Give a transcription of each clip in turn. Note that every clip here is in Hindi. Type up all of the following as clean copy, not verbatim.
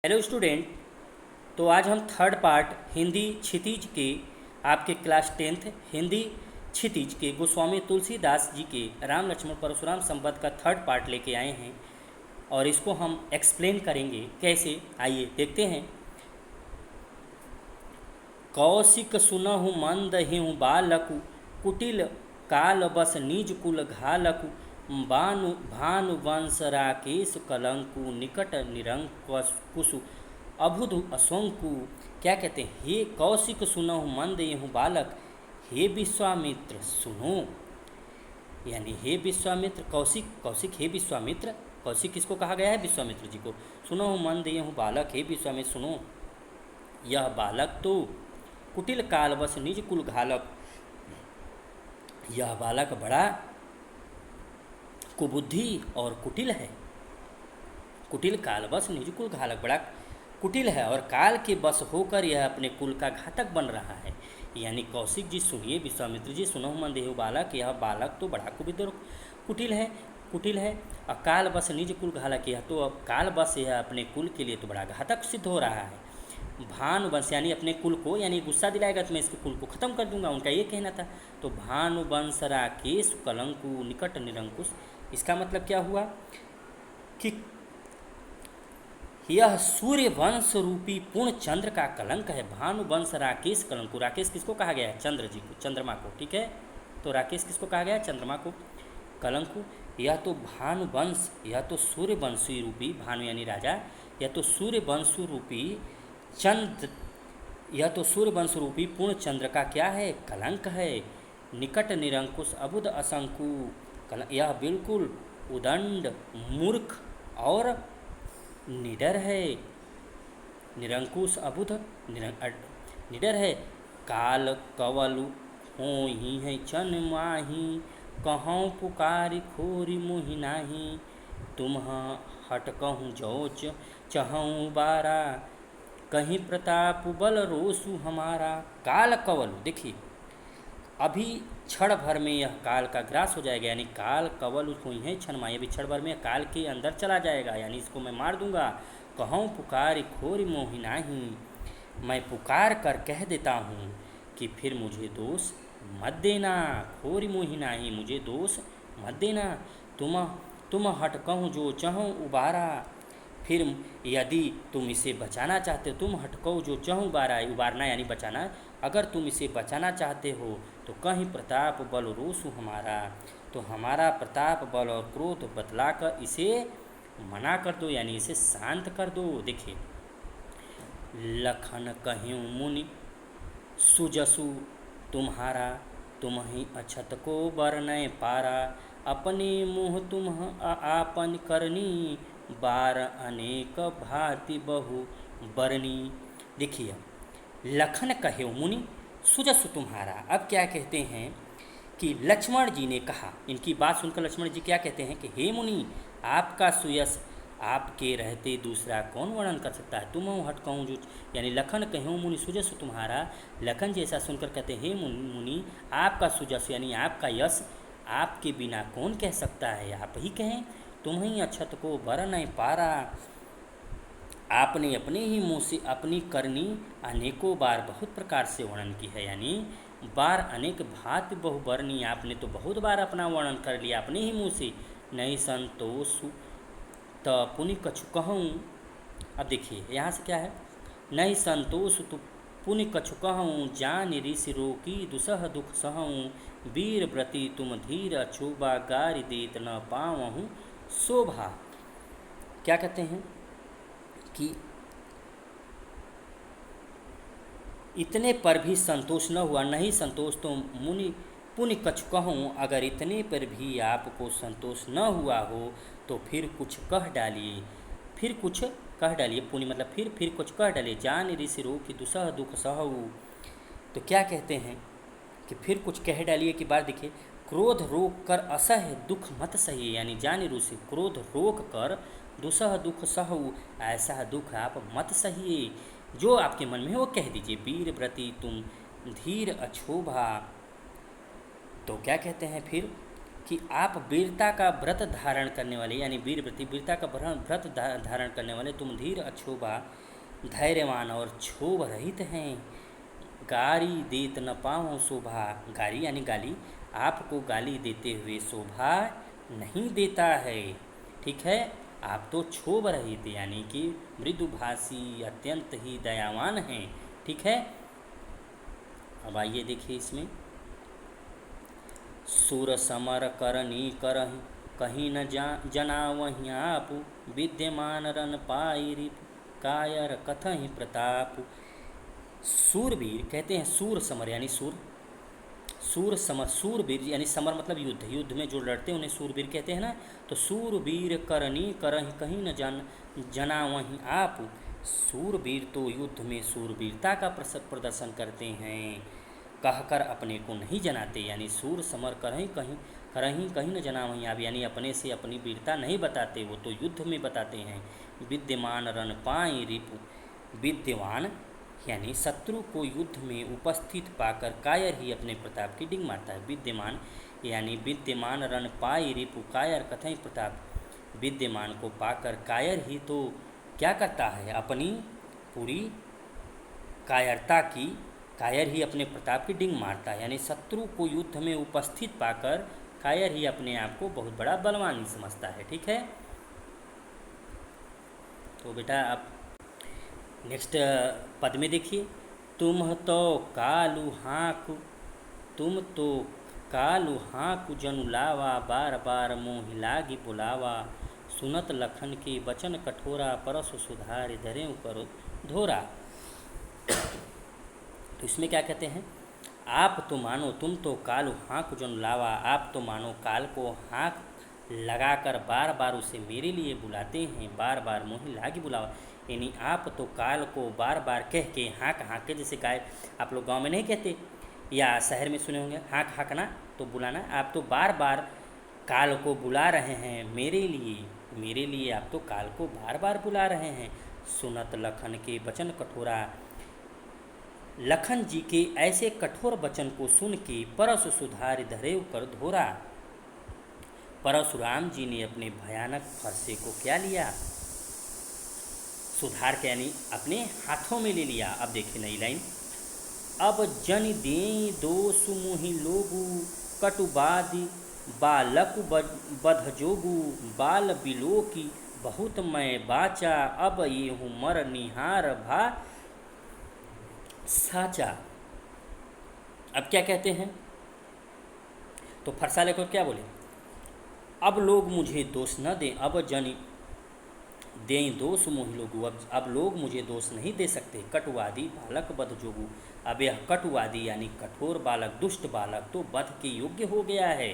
Hello student. तो आज हम थर्ड पार्ट हिंदी क्षितिज के आपके क्लास 10th हिंदी क्षितिज के गोस्वामी तुलसीदास जी के राम लक्ष्मण परशुराम संवाद का थर्ड पार्ट लेके आए हैं और इसको हम एक्सप्लेन करेंगे कैसे। आइए देखते हैं। कौशिक सुनहु मंद हिउ बालकु कुटिल काल बस निज कुल घालकु बानु भानु वंश राकेश कलंकु निकट निरंकुशु अभुध असंकु। क्या कहते हैं? हे कौशिक सुनहु मंद यहु बालक, हे विश्वामित्र सुनो। यानी हे विश्वामित्र, कौशिक हे विश्वामित्र। कौशिक किसको कहा गया है? विश्वामित्र जी को। सुनो मंद यहु बालक, हे विश्वामित्र सुनो। यह बालक तो कुटिल काल बस निज कुल घालक, यह बालक बड़ा कुबुद्धि और कुटिल है। कुटिल काल बस निज कुल घालक, बड़ा कुटिल है और काल के बस होकर यह अपने कुल का घातक बन रहा है। यानी कौशिक जी सुनिए, विश्वामित्र जी सुनो मन देहु बालक, यह बालक तो बड़ा कुबिद और कुटिल है और काल बस निज कुल घालक, यह तो अब काल बस यह अपने कुल के लिए तो बड़ा घातक सिद्ध हो रहा है। भानुवंश यानी अपने कुल को, यानी गुस्सा दिलाएगा तो मैं इसके कुल को खत्म कर दूंगा, उनका ये कहना था। तो भानुवंश राकेश कलंकु निकट निरंकुश, इसका मतलब क्या हुआ कि यह सूर्य वंश रूपी पूर्ण चंद्र का कलंक है। भानुवंश राकेश कलंकु, राकेश किसको कहा गया है? चंद्र जी को, चंद्रमा को। ठीक है, तो राकेश किसको कहा गया है? चंद्रमा को। कलंकु, यह तो भानुवंश, यह तो सूर्य वंशी रूपी, भानु यानी राजा, यह तो सूर्य वंश रूपी चंद्र, यह तो सूर्य वंश रूपी पूर्ण चंद्र का क्या है? कलंक है। निकट निरंकुश अबुध असंकु, यह बिल्कुल उदंड मूर्ख और निडर है। निरंकुश अबुध निडर है। काल कवलु हो ही है चन माही, कहूँ पुकारी खोरी मोहि नाही, तुम हट कहूँ जोच चहूँ बारा, कहीं प्रताप बल रोसु हमारा। काल कवल, देखिए अभी क्षण भर में यह काल का ग्रास हो जाएगा, यानी काल कवल हुई है क्षण माही, अभी क्षण भर में काल के अंदर चला जाएगा, यानी इसको मैं मार दूंगा। कहूँ पुकार खोरी मोहि नाही, मैं पुकार कर कह देता हूँ कि फिर मुझे दोष मत देना। खोरी मोहि नाही, मुझे दोष मत देना। तुम हट कहूँ जो चहूँ उबारा, फिर यदि तुम इसे बचाना चाहते हो, तुम हटको जो चहूँ उबारा, उबारना यानी बचाना, अगर तुम इसे बचाना चाहते हो तो कहीं प्रताप बल रोसु हमारा, तो हमारा प्रताप बल और क्रोध बतलाकर इसे मना कर दो, यानी इसे शांत कर दो। देखिए, लखन कह्यूँ मुनि सुजसु तुम्हारा, तुम ही अछत को बरनय पारा, अपने मुँह तुम आपन करनी, बार अनेक भांति बहु बरनी। देखिए, लखन कहे मुनि सुजसु तुम्हारा। अब क्या कहते हैं कि लक्ष्मण जी ने कहा, इनकी बात सुनकर लक्ष्मण जी क्या कहते हैं कि हे मुनि, आपका सुयश आपके रहते दूसरा कौन वर्णन कर सकता है? तुम हट कहूँ जो, यानी लखन कहो मुनि सुजसु तुम्हारा। लखन जी ऐसा सुनकर कहते हैं, हे मुनि, आपका सुजस यानी आपका यश आपके बिना कौन कह सकता है? आप ही कहें। तुम ही अछत को बर नहीं पारा, आपने अपने ही मुँह से अपनी करनी अनेकों बार बहुत प्रकार से वर्णन की है, यानी बार अनेक भांति बहुबरनी, आपने तो बहुत बार अपना वर्णन कर लिया अपने ही मुँह से। नहीं संतोष त पुनि कछु कहूँ। अब देखिए यहाँ से क्या है, नहीं संतोष तो पुनि कछु कहूँ, जान ऋषि रोकी दुसह दुख सहूँ, वीर व्रति तुम धीर अछूबा, गारि देत न पावहूँ शोभा। क्या कहते हैं कि इतने पर भी संतोष न हुआ, नहीं संतोष तो मुनि पुनि कछु कहूँ, अगर इतने पर भी आपको संतोष न हुआ हो तो फिर कुछ कह डालिए, फिर कुछ कह डालिए। पुनि मतलब फिर कुछ कह डालिए। जान ऋषि रो कि दुसह दुख सहु, तो क्या कहते हैं कि फिर कुछ कह डालिए की बात देखिए, क्रोध रोक कर असह्य दुख मत सहिए, यानी जान ऋषि क्रोध रोक कर दुसह दुख सहु, ऐसा दुख आप मत सहिए, जो आपके मन में हो कह दीजिए। वीर व्रति तुम धीर अछोभा, तो क्या कहते हैं फिर कि आप वीरता का व्रत धारण करने वाले, यानी वीरता का व्रत धारण करने वाले तुम धीर अक्षोभा धैर्यवान और क्षोभ रहित हैं। गारी देत न पाओ शोभा, गारी यानी गाली, आपको गाली देते हुए शोभा नहीं देता है। ठीक है, आप तो क्षोभ रहित यानी कि मृदुभाषी अत्यंत ही दयावान हैं। ठीक है, अब आइए देखिए इसमें, सुर समर करनी करही कहीं न जनावहीं आप, विद्यमान रन पाई रिप कायर कथहि प्रताप। सूरवीर कहते हैं सूर समर यानी सूर समर, सूरवीर यानी समर मतलब युद्ध में जो लड़ते हैं उन्हें सूरवीर कहते हैं ना। तो सूरवीर करनी करहि कहीं न जनावहीं आप, सूरवीर तो युद्ध में सूरवीरता का प्रदर्शन करते हैं, कहकर अपने को नहीं जनाते, यानी सूर समर करहीं कहीं न जनावहीं आप, यानी अपने से अपनी वीरता नहीं बताते, वो तो युद्ध में बताते हैं। विद्यमान रन पाई रिपु, विद्यमान यानी शत्रु को युद्ध में उपस्थित पाकर कायर ही अपने प्रताप की डिंग मारता है। विद्यमान यानी विद्यमान रन पाई रिपु कायर कथई प्रताप, विद्यमान को पाकर कायर ही तो क्या करता है, अपनी पूरी कायरता की, कायर ही अपने प्रताप की डिंग मारता है, यानी शत्रु को युद्ध में उपस्थित पाकर कायर ही अपने आप को बहुत बड़ा बलवान समझता है। ठीक है, तो बेटा आप नेक्स्ट पद में देखिए, तुम तो कालू हाँकु जनु लावा, बार बार मोहि लागी बुलावा, सुनत लखन के बचन कठोरा, परसु सुधार धरें करो धोरा। तो इसमें क्या कहते हैं, आप तो मानो, तुम तो कालू हाँकु जनु लावा, आप तो मानो काल को हाँक लगाकर बार बार उसे मेरे लिए बुलाते हैं, बार बार मोहि लागी बुलावा, यानी आप तो काल को बार बार कह के हाँक के, जैसे गाय आप लोग गांव में नहीं कहते या शहर में सुने होंगे हाँकना तो बुलाना, आप तो बार बार काल को बुला रहे हैं मेरे लिए आप तो काल को बार बार बुला रहे हैं। सुनत लखन के वचन कठोरा, लखन जी के ऐसे कठोर वचन को सुन के परसु सुधार धरेव कर धोरा, परशुराम जी ने अपने भयानक फरसे को क्या लिया, सुधार के यानी अपने हाथों में ले लिया। अब देखिए नई लाइन, अब जन दे दोष मुहि लोगु, कटुबादि बालक बध जोगु, बाल बिलो की बहुत मैं बाचा, अब ये हूँ मर निहार भा साचा। अब क्या कहते हैं, तो फरसा लेकर क्या बोले, अब लोग मुझे दोष न दें, अब जन दें दोष मोहि लोगु, अब लोग मुझे दोष नहीं दे सकते। कटुवादी बालक बध जोगु, अब यह कटुवादी यानी कठोर बालक, दुष्ट बालक तो वध के योग्य हो गया है।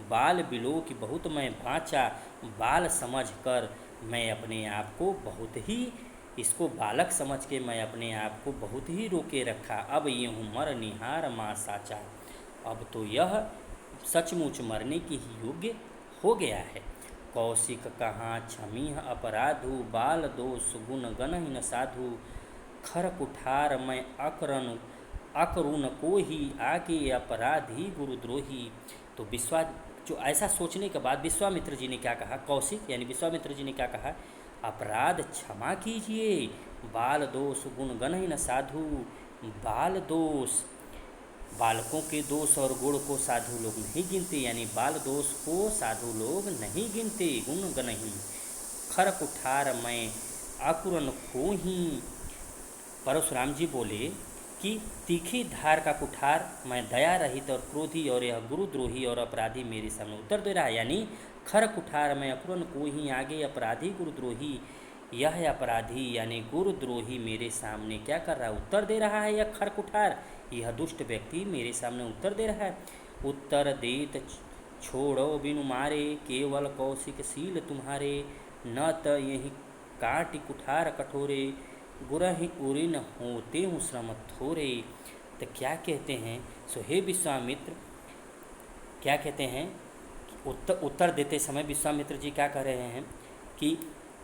बाल बिलो की बहुत मैं बाँचा, बाल समझ कर मैं अपने आप को बहुत ही, इसको बालक समझ के मैं अपने आप को बहुत ही रोके रखा। अब ये हूँ मर निहार माँ साचा, अब तो यह सचमुच मरने की ही योग्य हो गया है। कौशिक कहाँ क्षमीह अपराधु, बाल दोष गुण गणहि न साधु, खर कुठार मैं अकरुण को ही, आगे अपराधी गुरुद्रोही। तो जो ऐसा सोचने के बाद विश्वामित्र जी ने क्या कहा, कौशिक यानी विश्वामित्र जी ने क्या कहा, अपराध क्षमा कीजिए, बाल दोष गुण गणहि न साधु, बाल दोष बालकों के दोष और गुण को साधु लोग नहीं गिनते, यानी बाल दोष को साधु लोग नहीं गिनते, गुण गणहि। खर कुठार मैं अकुरन को ही, परशुराम जी बोले कि तीखी धार का कुठार मैं दया रहित और क्रोधी और यह गुरुद्रोही और अपराधी मेरे सामने उत्तर दे रहा है, यानी खर कुठार मैं अकुरन को ही, आगे अपराधी गुरुद्रोही, यह अपराधी यानी गुरुद्रोही मेरे सामने क्या कर रहा है, उत्तर दे रहा है। यह खर कुठार यह दुष्ट व्यक्ति मेरे सामने उत्तर दे रहा है। उत्तर देत छोड़ो बिनु मारे, केवल कौशिक शील तुम्हारे, न त यही काट कुठार कठोरे, गुरहि उरिन होते हूँ श्रम थोरे। तो क्या कहते हैं, सो हे विश्वामित्र, क्या कहते हैं, उत्तर देते समय विश्वामित्र जी क्या कह रहे हैं कि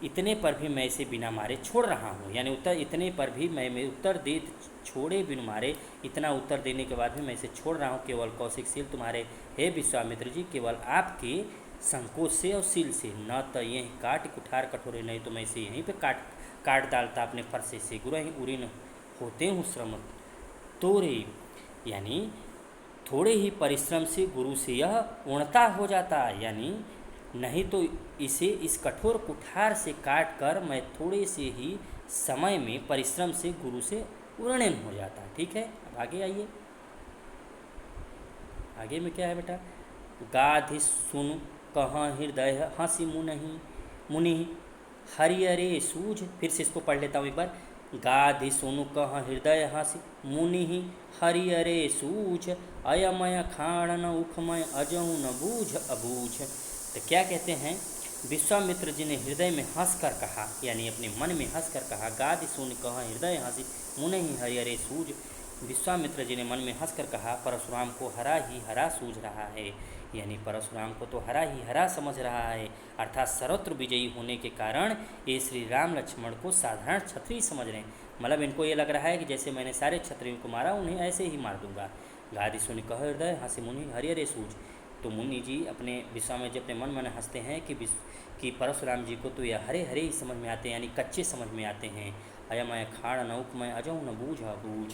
इतने पर भी मैं इसे बिना मारे छोड़ रहा हूँ, यानी उत्तर इतने पर भी मैं उत्तर दे छोड़े बिन मारे, इतना उत्तर देने के बाद भी मैं इसे छोड़ रहा हूँ केवल कौशिकशील तुम्हारे हे विश्वामित्र जी, केवल आपके संकोच से और सील से, न तो यहीं काट कुठार कठोरे, नहीं तो मैं इसे यहीं पे काट काट डालता अपने फरसे से। गुरु ही उरीन होते हूँ श्रम तोरे, यानी थोड़े ही परिश्रम से गुरु से यह उणता हो जाता, यानी नहीं तो इसे इस कठोर कुठार से काट कर मैं थोड़े से ही समय में परिश्रम से गुरु से उन्नयन हो जाता। ठीक है, अब आगे आइए, आगे में क्या है बेटा, गाधि सुन कहाँ हृदय हंसी मुनि हरियरे सूझ, फिर से इसको पढ़ लेता हूँ एक बार, गाधि सुनु कह हृदय हंसी मुनि हरियरे सूझ, अयमय खाण न उखमय अजऊ न बूझ अबूझ। तो क्या कहते हैं, विश्वामित्र जी ने हृदय में हंस कर कहा, यानी अपने मन में हंस कर कहा, गाधि सुन कह हृदय हंसी मुनि हरियरे सूझ। विश्वामित्र जी ने मन में हंस कर कहा, परशुराम को हरा ही हरा सूझ रहा है, यानी परशुराम को तो हरा ही हरा समझ रहा है, अर्थात सर्वत्र विजयी होने के कारण ये श्री राम लक्ष्मण को साधारण क्षत्रिय समझ रहे हैं। मतलब इनको ये लग रहा है कि जैसे मैंने सारे क्षत्रियों को मारा, उन्हें ऐसे ही मार दूंगा। गाधि सुन कह हृदय हंसी मुनि हरिहरे सूझ। तो मुनि जी अपने विश्वामित्र जी अपने मन मन हंसते हैं कि परशुराम जी को तो यह हरे हरे ही समझ में आते हैं, यानी कच्चे समझ में आते हैं। अयमय खाण नौकमय अजऊ न बूझ अबूझ,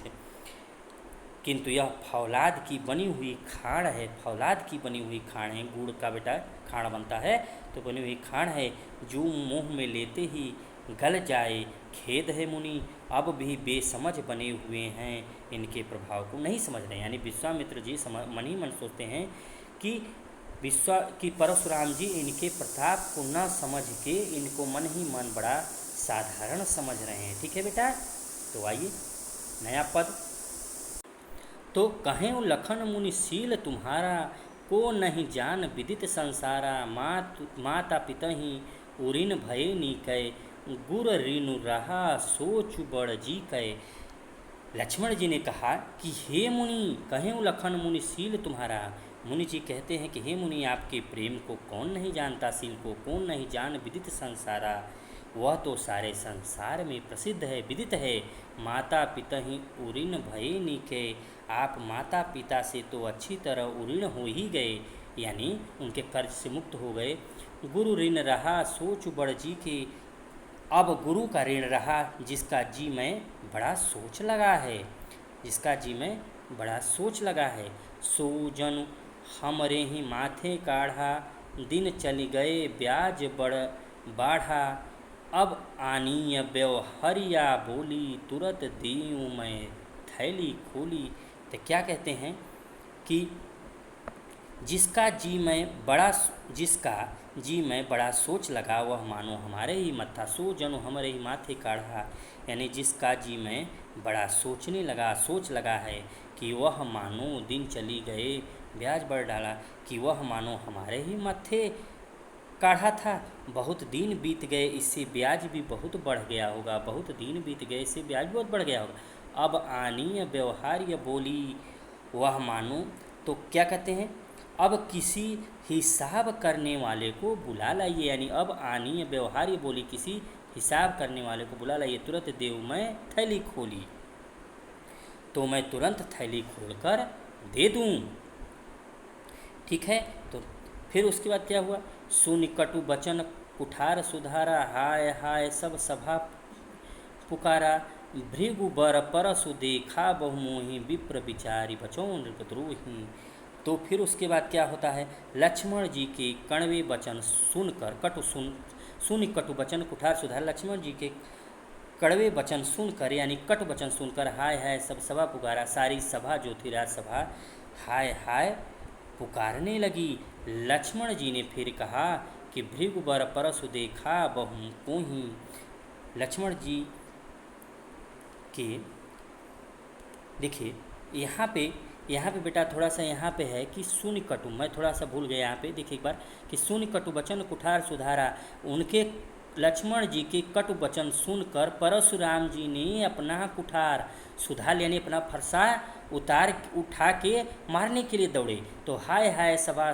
किंतु यह फौलाद की बनी हुई खाण है, फौलाद की बनी हुई खाण है, गुड़ का बेटा खाण बनता है तो बनी हुई खाण है, जो मुँह में लेते ही गल जाए, खेद है मुनि अब भी बेसमझ बने हुए हैं, इनके प्रभाव को नहीं समझ रहे। यानी विश्वामित्र जी मन ही मन सोचते हैं कि परशुराम जी इनके प्रताप को न समझ के इनको मन ही मन बड़ा साधारण समझ रहे हैं। ठीक है बेटा, तो आइए नया पद, तो कहें लखन मुनि शील तुम्हारा, को नहीं जान विदित संसारा, माता पिता ही उरिन भय नीकै, गुर ऋनु रहा सोच बड़ जी कै। लक्ष्मण जी ने कहा कि हे मुनि, कहें लखन मुनि शील तुम्हारा। मुनि जी कहते हैं कि हे मुनि, आपके प्रेम को कौन नहीं जानता, शील को कौन नहीं जान विदित संसारा, वह तो सारे संसार में प्रसिद्ध है, विदित है। माता पिता ही उऋण भये नीके, आप माता पिता से तो अच्छी तरह उऋण हो ही गए, यानी उनके कर्ज से मुक्त हो गए। गुरु ऋण रहा सोच बड़ जी के, अब गुरु का ऋण रहा जिसका जी में बड़ा सोच लगा है, जिसका जी में बड़ा सोच लगा है। सो जन हमरे ही माथे काढ़ा, दिन चली गए ब्याज बड़ बाढ़ा, अब आनीय व्यवहरिया बोली, तुरंत दीऊँ मैं थैली खोली। तो क्या कहते हैं कि जिसका जी में बड़ा सोच लगा, वह मानो हमारे ही मत्था, सो जनो हमारे ही माथे काढ़ा, यानी जिसका जी में बड़ा सोच लगा है कि वह मानो दिन चली गए ब्याज बढ़ डाला, कि वह मानो हमारे ही मत्थे काढ़ा था, बहुत दिन बीत गए इससे ब्याज भी बहुत बढ़ गया होगा, बहुत दिन बीत गए इससे ब्याज बहुत बढ़ गया होगा। अब आनीय व्यवहार्य बोली, वह मानो, तो क्या कहते हैं, अब किसी हिसाब करने वाले को बुला लाइए, यानी अब आनीय व्यवहार्य बोली, किसी हिसाब करने वाले को बुला लाइए, तुरंत देव मैं थैली खोली, तो मैं तुरंत थैली खोलकर दे दूं। ठीक है, तो फिर उसके बाद क्या हुआ, सुनि कटु बचन कुठार सुधारा, हाय हाय सब सभा पुकारा, भृगु बर परसु देखा बहुमोही, विप्र विचारी बचो नृपद्रोही। तो फिर उसके बाद क्या होता है, लक्ष्मण जी के कड़वे वचन सुनकर सुनि कटु वचन कुठार सुधार, लक्ष्मण जी के कड़वे वचन सुनकर, यानी कटु वचन सुनकर, हाय हाय सब सभा पुकारा, सारी सभा जो थी राजसभा हाय हाय पुकारने लगी। लक्ष्मण जी ने फिर कहा कि भृगु बर परसु देखा बहु कोही। लक्ष्मण जी के देखिए यहाँ पे बेटा थोड़ा सा यहाँ पे है कि सुनि कटु, मैं थोड़ा सा भूल गया यहाँ पे, देखिए एक बार कि सुनि कटु वचन कुठार सुधारा, उनके लक्ष्मण जी के कटु वचन सुनकर परशुराम जी ने अपना कुठार सुधार यानी अपना फरसा उठा के मारने के लिए दौड़े। तो हाय हाय सभा,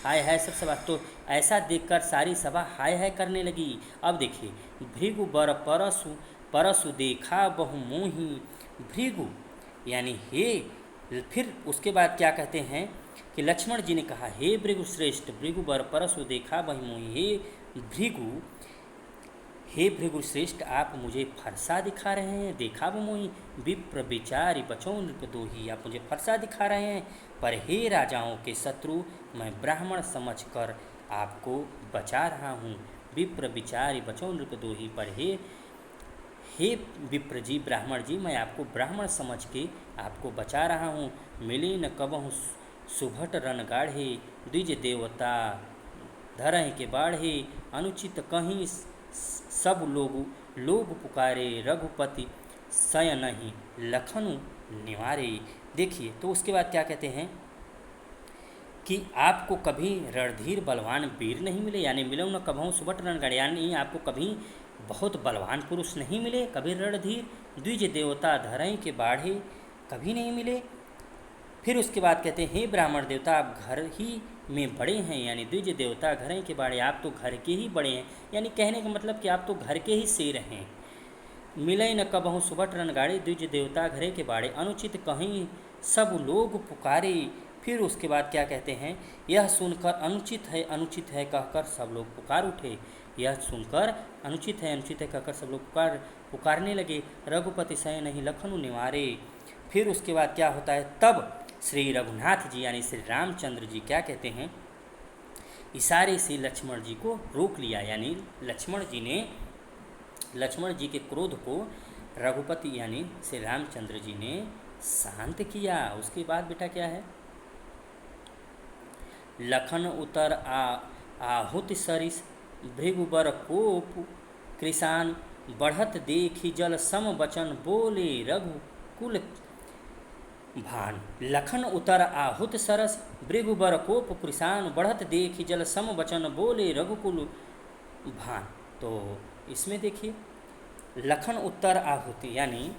हाय हाय सब सभा, तो ऐसा देखकर सारी सभा हाय हाय करने लगी। अब देखिए, भृगु बर परशु परशु देखा बहु मोही, भृगु यानी हे, फिर उसके बाद क्या कहते हैं कि लक्ष्मण जी ने कहा, हे भृगु श्रेष्ठ, भृगु बर परशु देखा बहु मोही, हे भृगु श्रेष्ठ, आप मुझे फरसा दिखा रहे हैं, देखा वो मोही, विप्र विचारी बचो नृप दोही, आप मुझे फरसा दिखा रहे हैं, पर हे राजाओं के शत्रु, मैं ब्राह्मण समझकर आपको बचा रहा हूँ। विप्र विचारी बचो नृप दोही, पर हे विप्र जी, ब्राह्मण जी, मैं आपको ब्राह्मण समझ के आपको बचा रहा हूँ। मिले न कबहु सुभट रन गाढ़े, द्विज देवता धरहि के बाढ़े, अनुचित कहीं सब लोग पुकारे, रघुपति सयनहि लखनु निवारे। देखिए, तो उसके बाद क्या कहते हैं कि आपको कभी रणधीर बलवान वीर नहीं मिले, यानी मिलो न कभू सुबट रणगाढ़े, यानी आपको कभी बहुत बलवान पुरुष नहीं मिले, कभी रणधीर, द्विज देवता धरहि के बाढ़े, कभी नहीं मिले। फिर उसके बाद कहते हैं, हे ब्राह्मण देवता, आप घर ही में बड़े हैं, यानी द्विज देवता घर के बाड़े, आप तो घर के ही बड़े हैं, यानी कहने का मतलब कि आप तो घर के ही शेर हैं। मिले न कबहु सुबट रणगाड़े, द्विज देवता घरे के बाड़े, अनुचित कहीं सब लोग पुकारे। फिर उसके बाद क्या कहते हैं, यह सुनकर अनुचित है कहकर सब लोग पुकार उठे, यह सुनकर अनुचित है कहकर सब लोग पुकारने लगे। रघुपति सयनहि लखनु निवारे। फिर उसके बाद क्या होता है, तब श्री रघुनाथ जी यानी श्री रामचंद्र जी क्या कहते हैं, इशारे से लक्ष्मण जी को रोक लिया, यानी लक्ष्मण जी के क्रोध को रघुपति यानी श्री रामचंद्र जी ने शांत किया। उसके बाद बेटा क्या है, लखन उतर आहुत सरिस, भृगुबर कोप कृषान, बढ़त देखी जल सम बचन, बोले रघुकुल भान। लखन उतर आहुत सरस, भृगुबर कोप कृषान, बढ़त देखी जल सम बचन, बोले रघुकुल भान। तो इसमें देखिए, लखन उत्तर आहुति यानी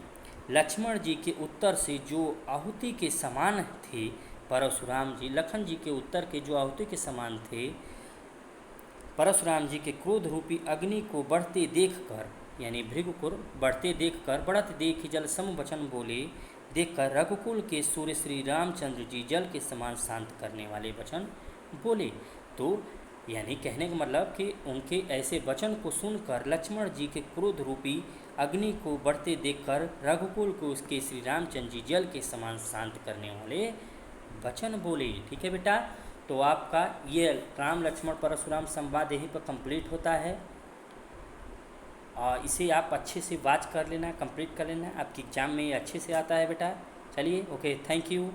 लक्ष्मण जी के उत्तर से जो आहुति के समान थे परशुराम जी, लखन जी के उत्तर के जो आहुति के समान थे, परशुराम जी के क्रोध रूपी अग्नि को बढ़ते देखकर, यानी भृगु को बढ़ते देखकर, बढ़त देखी जल सम वचन बोले, देखकर रघुकुल के सूर्य श्री रामचंद्र जी जल के समान शांत करने वाले वचन बोले। तो यानी कहने का मतलब कि उनके ऐसे वचन को सुनकर लक्ष्मण जी के क्रोध रूपी अग्नि को बढ़ते देखकर रघुकुल को उसके श्री रामचंद्र जी जल के समान शांत करने वाले वचन बोले। ठीक है बेटा, तो आपका ये राम लक्ष्मण परशुराम संवाद यहीं पर कंप्लीट होता है, और इसे आप अच्छे से वाच कर लेना, कंप्लीट कर लेना, आपकी एग्जाम में ये अच्छे से आता है बेटा। चलिए, ओके, थैंक यू।